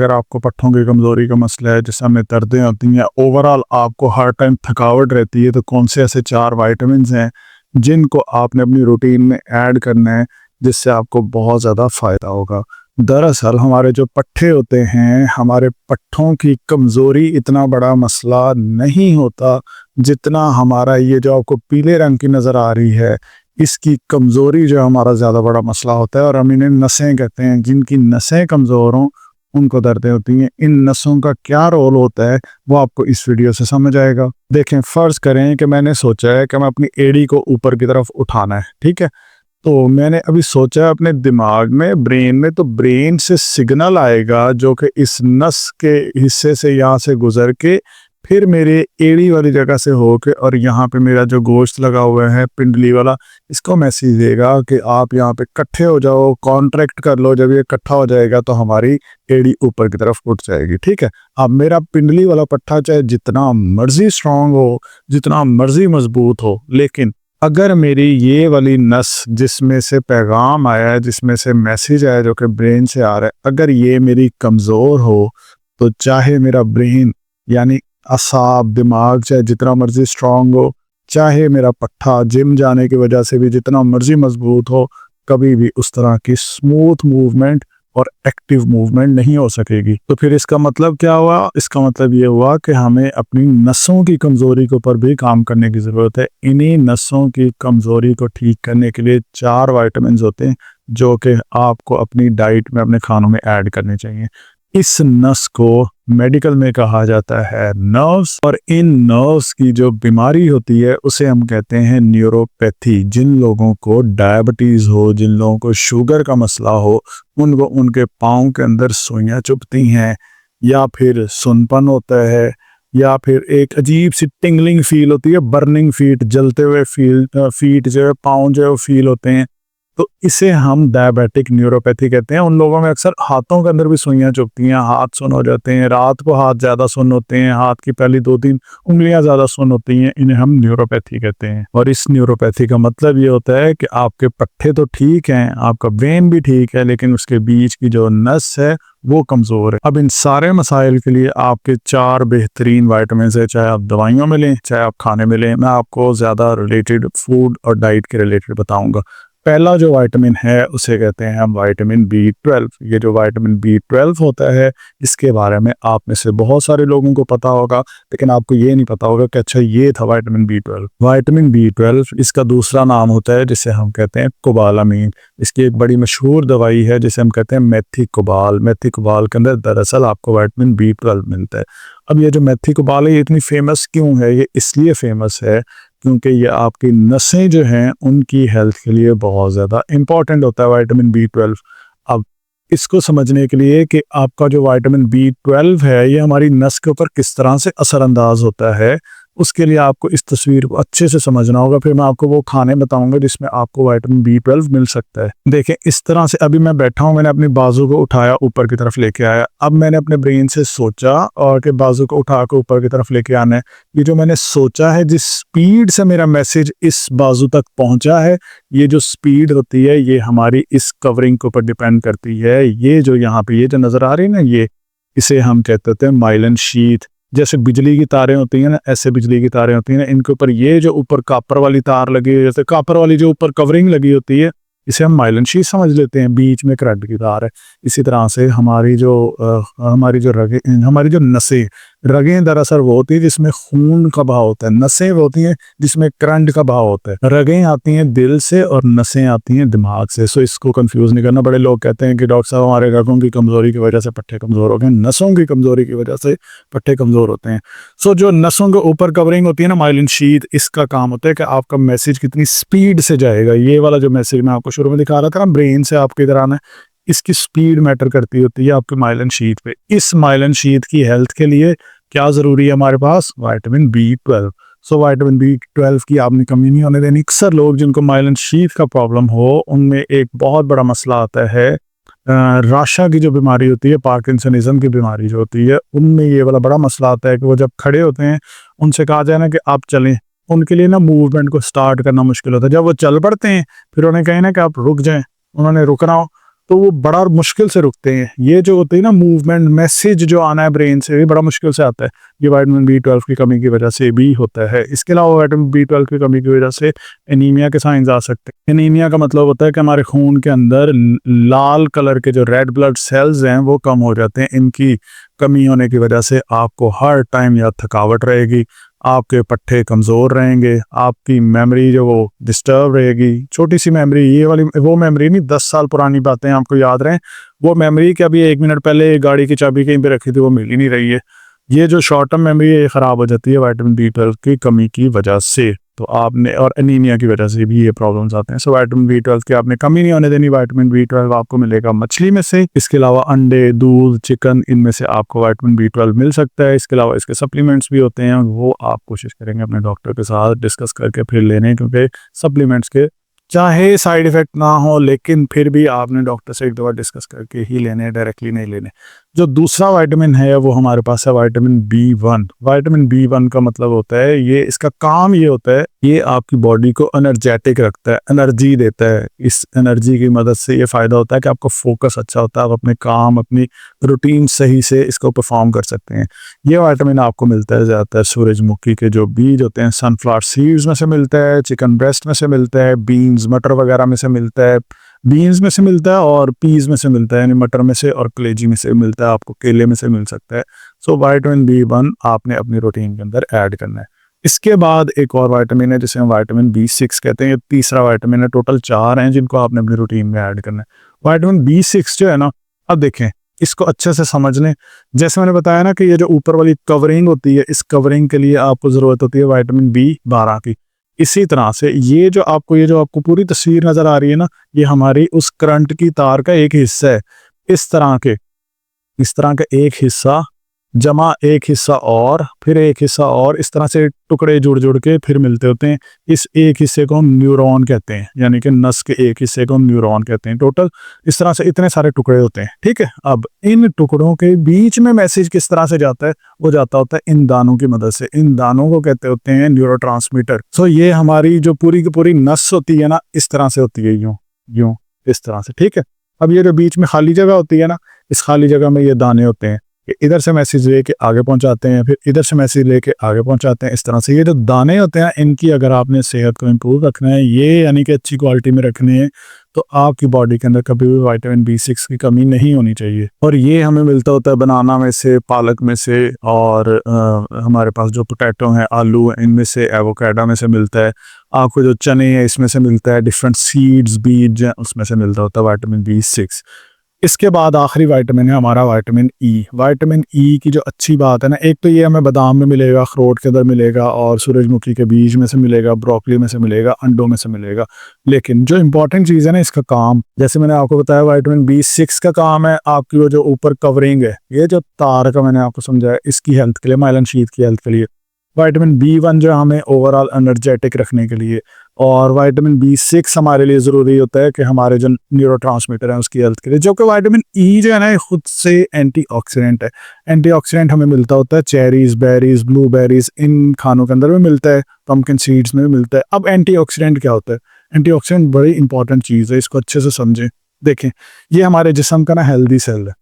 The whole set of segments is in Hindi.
अगर आपको पट्ठों की कमज़ोरी का मसला है, जिसमें में दर्दें होती हैं, ओवरऑल आपको हर टाइम थकावट रहती है, तो कौन से ऐसे 4 विटामिन्स हैं जिनको आपने अपनी रूटीन में ऐड करना है, जिससे आपको बहुत ज़्यादा फ़ायदा होगा। दरअसल हमारे जो पट्ठे होते हैं, हमारे पट्ठों की कमज़ोरी इतना बड़ा मसला नहीं होता, जितना हमारा ये जो आपको पीले रंग की नज़र आ रही है, इसकी कमज़ोरी जो हमारा ज़्यादा बड़ा मसला होता है। और हम इन्हें नसें कहते हैं। जिनकी नसें कमज़ोर हों उनको दर्दें होती हैं। इन नसों का क्या रोल होता है वो आपको इस वीडियो से समझ आएगा। देखें, फ़र्ज़ करें कि मैंने सोचा है कि मैं अपनी एड़ी को ऊपर की तरफ उठाना है, ठीक है। तो मैंने अभी सोचा है अपने दिमाग में, ब्रेन में, तो ब्रेन से सिग्नल आएगा जो कि इस नस के हिस्से से यहाँ से गुजर के फिर मेरे एड़ी वाली जगह से होके और यहाँ पे मेरा जो गोश्त लगा हुआ है पिंडली वाला, इसको मैसेज देगा कि आप यहाँ पे इकट्ठे हो जाओ, कॉन्ट्रैक्ट कर लो। जब ये इकट्ठा हो जाएगा तो हमारी एड़ी ऊपर की तरफ उठ जाएगी, ठीक है। अब मेरा पिंडली वाला पट्ठा चाहे जितना मर्जी स्ट्रांग हो, जितना मर्जी मजबूत हो, लेकिन अगर मेरी ये वाली नस जिसमें से पैगाम आया है, जिसमें से मैसेज आया जो कि ब्रेन से आ रहा है, अगर ये मेरी कमज़ोर हो, तो चाहे मेरा ब्रेन यानी असाब दिमाग चाहे जितना मर्जी स्ट्रांग हो, चाहे मेरा पट्ठा जिम जाने की वजह से भी जितना मर्जी मजबूत हो, कभी भी उस तरह की स्मूथ मूवमेंट और एक्टिव मूवमेंट नहीं हो सकेगी। तो फिर इसका मतलब क्या हुआ? इसका मतलब ये हुआ कि हमें अपनी नसों की कमज़ोरी के ऊपर भी काम करने की ज़रूरत है। इन्हीं नसों की कमज़ोरी को ठीक करने के लिए 4 विटामिन्स होते हैं जो कि आपको अपनी डाइट में, अपने खानों में ऐड करने चाहिए। इस नस को मेडिकल में कहा जाता है नर्व्स, और इन नर्व्स की जो बीमारी होती है उसे हम कहते हैं न्यूरोपैथी। जिन लोगों को डायबिटीज़ हो, जिन लोगों को शुगर का मसला हो, उनको उनके पाँव के अंदर सुइयां चुभती हैं, या फिर सुनपन होता है, या फिर एक अजीब सी टिंगलिंग फील होती है, बर्निंग फीट, जलते हुए फीट जो है, पाँव जो है वो फील होते हैं, तो इसे हम डायबिटिक न्यूरोपैथी कहते हैं। उन लोगों में अक्सर हाथों के अंदर भी सुइयां चुभती हैं, हाथ सुन्न हो जाते हैं, रात को हाथ ज़्यादा सुन्न होते हैं, हाथ की पहली 2-3 उंगलियां ज़्यादा सुन्न होती हैं, इन्हें हम न्यूरोपैथी कहते हैं। और इस न्यूरोपैथी का मतलब ये होता है कि आपके पट्ठे तो ठीक हैं, आपका ब्रेन भी ठीक है, लेकिन उसके बीच की जो नस है वो कमज़ोर है। अब इन सारे मसाइल के लिए आपके 4 बेहतरीन विटामिन है, चाहे आप दवाइयों में लें, चाहे आप खाने में लें। मैं आपको ज़्यादा रिलेटेड फूड और डाइट के रिलेटेड बताऊंगा। पहला जो विटामिन है उसे कहते हैं हम विटामिन B12। ये जो विटामिन B12 होता है, इसके बारे में आप में से बहुत सारे लोगों को पता होगा, लेकिन आपको ये नहीं पता होगा कि अच्छा ये था विटामिन B12। विटामिन B12 इसका दूसरा नाम होता है जिसे हम कहते हैं कोबालामीन। इसकी एक बड़ी मशहूर दवाई है जिसे हम कहते हैं मेथिकोबाल। मेथिकोबाल के अंदर दरअसल आपको विटामिन B12 मिलता है। अब ये जो मेथिकोबाल है ये इतनी फेमस क्यों है? ये इसलिए फेमस है क्योंकि ये आपकी नसें जो हैं उनकी हेल्थ के लिए बहुत ज़्यादा इम्पॉर्टेंट होता है विटामिन B12। अब इसको समझने के लिए कि आपका जो विटामिन B12 है ये हमारी नस के ऊपर किस तरह से असरअंदाज होता है, उसके लिए आपको इस तस्वीर को अच्छे से समझना होगा। फिर मैं आपको वो खाने बताऊंगा जिसमें आपको विटामिन B12 मिल सकता है। देखें, इस तरह से अभी मैं बैठा हूँ, मैंने अपनी बाजू को उठाया, ऊपर की तरफ लेके आया। अब मैंने अपने ब्रेन से सोचा और कि बाजू को उठा के ऊपर की तरफ लेके आना है। ये जो मैंने सोचा है, जिस स्पीड से मेरा मैसेज इस बाजू तक पहुंचा है, ये जो स्पीड होती है ये हमारी इस कवरिंग के ऊपर डिपेंड करती है। ये जो यहाँ पे ये जो नजर आ रही है ना, ये इसे हम कहते हैं माइलिन शीथ। जैसे बिजली की तारें होती हैं ना, ऐसे बिजली की तारें होती हैं ना, इनके ऊपर ये जो ऊपर कापर वाली तार लगी है, जैसे कापर वाली जो ऊपर कवरिंग लगी होती है, इसे हम माइलिन शीथ समझ लेते हैं, बीच में करंट की तार है। इसी तरह से हमारी जो रगें, हमारी जो नसें, रगें दरअसल वो होती है जिसमें खून का बहाव होता है, नसें वो होती हैं जिसमें करंट का बहाव होता है। रगें आती हैं दिल से और नसें आती हैं दिमाग से। सो इसको कंफ्यूज नहीं करना। बड़े लोग कहते हैं कि डॉक्टर साहब हमारे रगों की कमज़ोरी की वजह से पट्ठे कमज़ोर हो गए, नसों की कमज़ोरी की वजह से पट्ठे कमज़ोर होते हैं। सो जो नसों के ऊपर कवरिंग होती है ना, माइलिन शीथ, इसका काम होता है कि आपका मैसेज कितनी स्पीड से जाएगा। ये वाला जो मैसेज मैं आपको शुरू में दिखा रहा था ना, ब्रेन से आपके इधर आना है, इसकी स्पीड मैटर करती होती है आपके माइलिन शीथ पे। इस माइलिन शीथ की हेल्थ के लिए क्या ज़रूरी है हमारे पास? Vitamin B12। So vitamin B12 की आपने कमी नहीं होने देनी। अक्सर लोग जिनको माइलिन शीथ का प्रॉब्लम हो, उनमें एक बहुत बड़ा मसला आता है राशा की जो बीमारी होती है, पार्किंसनिज्म की बीमारी जो होती है, उनमें ये वाला बड़ा मसला आता है कि वो जब खड़े होते हैं, उनसे कहा जाए ना कि आप चलें, उनके लिए ना मूवमेंट को स्टार्ट करना मुश्किल होता है। जब वो चल पड़ते हैं फिर उन्हें कहें ना कि आप रुक जाएं, उन्होंने रुकना हो तो वो बड़ा मुश्किल से रुकते हैं। ये जो होती है ना मूवमेंट, मैसेज जो आना है ब्रेन से, ये बड़ा मुश्किल से आता है। ये विटामिन B12 की कमी की वजह से भी होता है। इसके अलावा विटामिन B12 की कमी की वजह से एनीमिया के साइंस आ सकते हैं। एनीमिया का मतलब होता है कि हमारे खून के अंदर लाल कलर के जो रेड ब्लड सेल्स हैं वो कम हो जाते हैं। इनकी कमी होने की वजह से आपको हर टाइम या थकावट रहेगी, आपके पट्टे कमज़ोर रहेंगे, आपकी मेमोरी जो वो डिस्टर्ब रहेगी। छोटी सी मेमोरी, ये वाली वो मेमोरी नहीं 10 साल पुरानी बातें आपको याद रहें, वो मेमोरी कि अभी 1 मिनट पहले गाड़ी की चाबी कहीं पे रखी थी वो मिल ही नहीं रही है। ये जो शॉर्ट टर्म मेमोरी है ये ख़राब हो जाती है विटामिन B12 की कमी की वजह से। तो आपने, और एनीमिया की वजह से भी ये प्रॉब्लम्स आते हैं। सो विटामिन B12 की आपने कमी नहीं होने देनी। विटामिन B12 आपको मिलेगा मछली में से, इसके अलावा अंडे, दूध, चिकन, इनमें से आपको विटामिन B12 मिल सकता है। इसके अलावा इसके सप्लीमेंट्स भी होते हैं, वो आप कोशिश करेंगे अपने डॉक्टर के साथ डिस्कस करके फिर लेने, क्योंकि सप्लीमेंट्स के चाहे साइड इफेक्ट ना हो लेकिन फिर भी आपने डॉक्टर से एक दफ़ा डिस्कस करके ही लेने, डायरेक्टली नहीं लेने। जो दूसरा विटामिन है वो हमारे पास है विटामिन B1। विटामिन B1 का मतलब होता है, ये इसका काम ये होता है, ये आपकी बॉडी को एनर्जेटिक रखता है, एनर्जी देता है। इस एनर्जी की मदद से ये फ़ायदा होता है कि आपका फोकस अच्छा होता है, आप अपने काम, अपनी रूटीन सही से इसको परफॉर्म कर सकते हैं। ये विटामिन आपको मिलता है ज़्यादातर सूरजमुखी के जो बीज होते हैं, सनफ्लावर सीड्स में से मिलता है, चिकन ब्रेस्ट में से मिलता है, बीन्स, मटर वगैरह में से मिलता है, बीन्स में से मिलता है और पीज में से मिलता है, यानी मटर में से और कलेजी में से मिलता है, आपको केले में से मिल सकता है। सो विटामिन B1 आपने अपनी रूटीन के अंदर ऐड करना है। इसके बाद एक और विटामिन है जिसे हम विटामिन B6 कहते हैं। ये तीसरा विटामिन है। टोटल 4 हैं जिनको आपने अपनी रूटीन में ऐड करना है। विटामिन B6 जो है ना, अब देखें इसको अच्छे से समझ लें। जैसे मैंने बताया ना कि ये जो ऊपर वाली कवरिंग होती है, इस कवरिंग के लिए आपको ज़रूरत होती है विटामिन B12 की। इसी तरह से ये जो आपको पूरी तस्वीर नज़र आ रही है ना, ये हमारी उस करंट की तार का एक हिस्सा है। इस तरह का एक हिस्सा जमा एक हिस्सा और फिर एक हिस्सा और, इस तरह से टुकड़े जुड़ के फिर मिलते होते हैं। इस एक हिस्से को हम न्यूरॉन कहते हैं, यानी कि नस के एक हिस्से को हम न्यूरॉन कहते हैं। टोटल इस तरह से इतने सारे टुकड़े होते हैं, ठीक है। अब इन टुकड़ों के बीच में मैसेज किस तरह से जाता है, वो जाता होता है इन दानों की मदद से। इन दानों को कहते होते हैं न्यूरोट्रांसमीटर। सो ये हमारी जो पूरी की पूरी नस होती है ना, इस तरह से होती है, यूं इस तरह से, ठीक है। अब ये जो बीच में खाली जगह होती है ना, इस खाली जगह में ये दाने होते हैं, इधर से मैसेज लेके आगे पहुंचाते हैं, फिर इधर से मैसेज लेके आगे पहुंचाते हैं। इस तरह से ये जो दाने होते हैं, इनकी अगर आपने सेहत को इम्प्रूव रखना है, ये यानी कि अच्छी क्वालिटी में रखनी है, तो आपकी बॉडी के अंदर कभी भी विटामिन B6 की कमी नहीं होनी चाहिए। और ये हमें मिलता होता है बनाना में से, पालक में से, और हमारे पास जो पोटैटो हैं, आलू हैं, इनमें से, एवोकाडो में से मिलता है। आपको जो चने हैं इसमें से मिलता है, डिफरेंट सीड्स, बीज हैं, उसमें से मिलता होता है विटामिन B6। इसके बाद आखिरी विटामिन है हमारा विटामिन E। विटामिन E की जो अच्छी बात है ना, एक तो ये हमें बादाम में मिलेगा, अखरोट के अंदर मिलेगा, और सूरजमुखी के बीज में से मिलेगा, ब्रोकली में से मिलेगा, अंडों में से मिलेगा। लेकिन जो इंपॉर्टेंट चीज़ है ना, इसका काम, जैसे मैंने आपको बताया विटामिन B6 का काम है आपकी वो जो ऊपर कवरिंग है, ये जो तार का मैंने आपको समझाया, इसकी हेल्थ के लिए, माइलन शीथ की हेल्थ के लिए। विटामिन B1 जो हमें ओवरऑल एनर्जेटिक रखने के लिए, और विटामिन B6 हमारे लिए ज़रूरी होता है कि हमारे जो न्यूरोट्रांसमीटर हैं उसकी हेल्थ के लिए। जो कि विटामिन E जो है ना, खुद से एंटीऑक्सीडेंट है। एंटीऑक्सीडेंट हमें मिलता होता है चेरीज, बेरीज, ब्लूबेरीज, इन खानों के अंदर भी मिलता है, पम्पकिन सीड्स में भी मिलता है। अब एंटीऑक्सीडेंट क्या होता है? एंटीऑक्सीडेंट बड़ी इंपॉर्टेंट चीज़ है, इसको अच्छे से समझें। देखें, ये हमारे जिस्म का ना हेल्दी सेल है,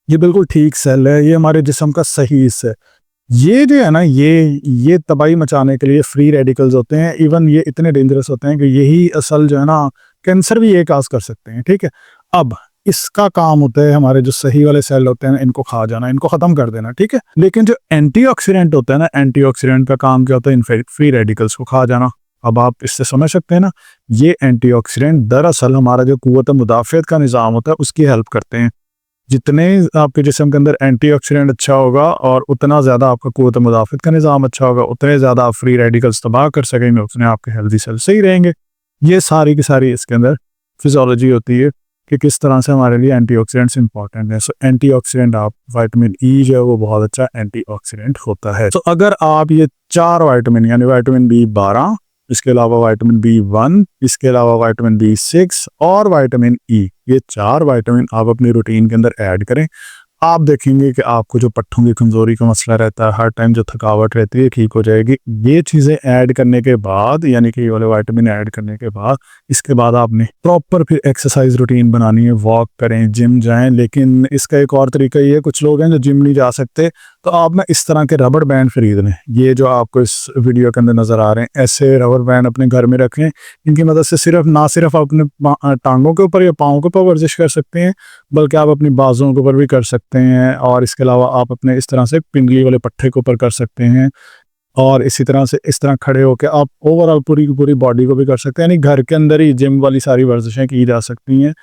ये बिल्कुल ठीक सेल है, ये हमारे जिस्म का सही हिस्सा है। ये जो है ना, ये तबाही मचाने के लिए फ्री रेडिकल्स होते हैं। इवन ये इतने डेंजरस होते हैं कि यही असल जो है ना, कैंसर भी ये काज कर सकते हैं, ठीक है। अब इसका काम होता है हमारे जो सही वाले सेल होते हैं इनको खा जाना, इनको खत्म कर देना, ठीक है। लेकिन जो एंटीऑक्सीडेंट होता है ना, एंटीऑक्सीडेंट का काम क्या होता है? फ्री रेडिकल्स को खा जाना। अब आप इससे समझ सकते हैं ना, ये एंटीऑक्सीडेंट दरअसल हमारा जो कुव्वत मुदाफ़ियत का निज़ाम होता है उसकी हेल्प करते हैं। जितने आपके जिस्म के अंदर एंटीऑक्सीडेंट अच्छा होगा और उतना ज़्यादा आपका कुव्वत मुदाफ़ियत का निज़ाम अच्छा होगा, उतने ज़्यादा आप फ्री रेडिकल्स तबाह कर सकेंगे, उतने आपके हेल्दी सेल सही रहेंगे। ये सारी की सारी इसके अंदर फिजियोलॉजी होती है कि किस तरह से हमारे लिए एंटीऑक्सीडेंट्स इंपॉर्टेंट है। सो एंटीऑक्सीडेंट, आप विटामिन E जो है वो बहुत अच्छा एंटीऑक्सीडेंट होता है। तो अगर आप ये 4 विटामिन, यानी विटामिन B12, इसके अलावा विटामिन B1, इसके अलावा विटामिन B6 और विटामिन E, ये 4 विटामिन आप अपनी रूटीन के अंदर ऐड करें, आप देखेंगे कि आपको जो पट्ठों की कमज़ोरी का मसला रहता है, हर टाइम जो थकावट रहती है, ठीक हो जाएगी। ये चीज़ें ऐड करने के बाद, यानी कि ये वाले विटामिन ऐड करने के बाद, इसके बाद आपने प्रॉपर फिर एक्सरसाइज रूटीन बनानी है। वॉक करें, जिम जाएं। लेकिन इसका एक और तरीका ये है, कुछ लोग हैं जो जिम नहीं जा सकते, तो आप ना इस तरह के रबड़ बैंड खरीद लें। ये जो आपको इस वीडियो के अंदर नज़र आ रहे हैं, ऐसे रबड़ बैंड अपने घर में रखें। इनकी मदद से सिर्फ आप अपने टांगों के ऊपर या पाँव के ऊपर वर्जिश कर सकते हैं, बल्कि आप अपनी बाजुओं के ऊपर भी कर सकते हैं। और इसके अलावा आप अपने इस तरह से पिंगली वाले पट्टे के ऊपर कर सकते हैं। और इसी तरह से इस तरह खड़े होकर आप ओवरऑल पूरी की पूरी बॉडी को भी कर सकते हैं। यानी घर के अंदर ही जिम वाली सारी वर्जिशें की जा सकती हैं।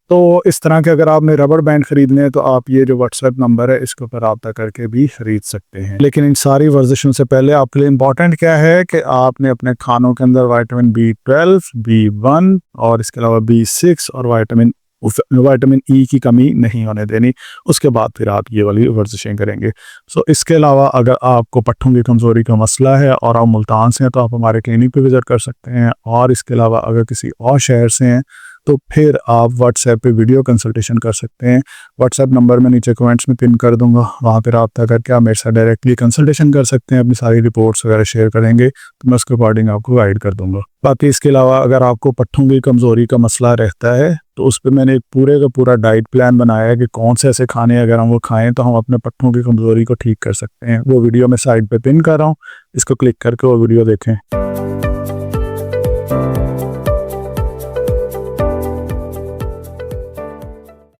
तो इस तरह के अगर आपने रबड़ बैंड खरीदने हैं, तो आप ये जो व्हाट्सएप नंबर है, इसके ऊपर रब्ता करके भी खरीद सकते हैं। लेकिन इन सारी वर्जिशों से पहले आपके लिए इंपॉर्टेंट क्या है कि आपने अपने खानों के अंदर विटामिन B12, B1 और इसके अलावा B6 और विटामिन ई की कमी नहीं होने देनी। उसके बाद फिर आप ये वाली वर्जिशें करेंगे। इसके अलावा अगर आपको पट्ठों की कमज़ोरी का मसला है और आप मुल्तान से हैं, तो आप हमारे क्लिनिक पे विज़िट कर सकते हैं। और इसके अलावा अगर किसी और शहर से हैं, तो फिर आप व्हाट्सएप पे वीडियो कंसल्टेशन कर सकते हैं। व्हाट्सएप नंबर मैं नीचे कमेंट्स में पिन कर दूंगा, वहाँ पर रब्ता करके आप मेरे साथ डायरेक्टली कंसल्टेशन कर सकते हैं। अपनी सारी रिपोर्ट्स वगैरह शेयर करेंगे, तो मैं उसके अकॉर्डिंग आपको गाइड कर दूंगा। बाकी इसके अलावा अगर आपको पट्ठों की कमज़ोरी का मसला रहता है, तो उस पर मैंने एक पूरे का पूरा डाइट प्लान बनाया है कि कौन से ऐसे खाने अगर हम वो खाएं तो हम अपने पट्ठों की कमज़ोरी को ठीक कर सकते हैं। वो वीडियो मैं साइड पे पिन कर रहा हूँ, इसको क्लिक करके वो वीडियो देखें।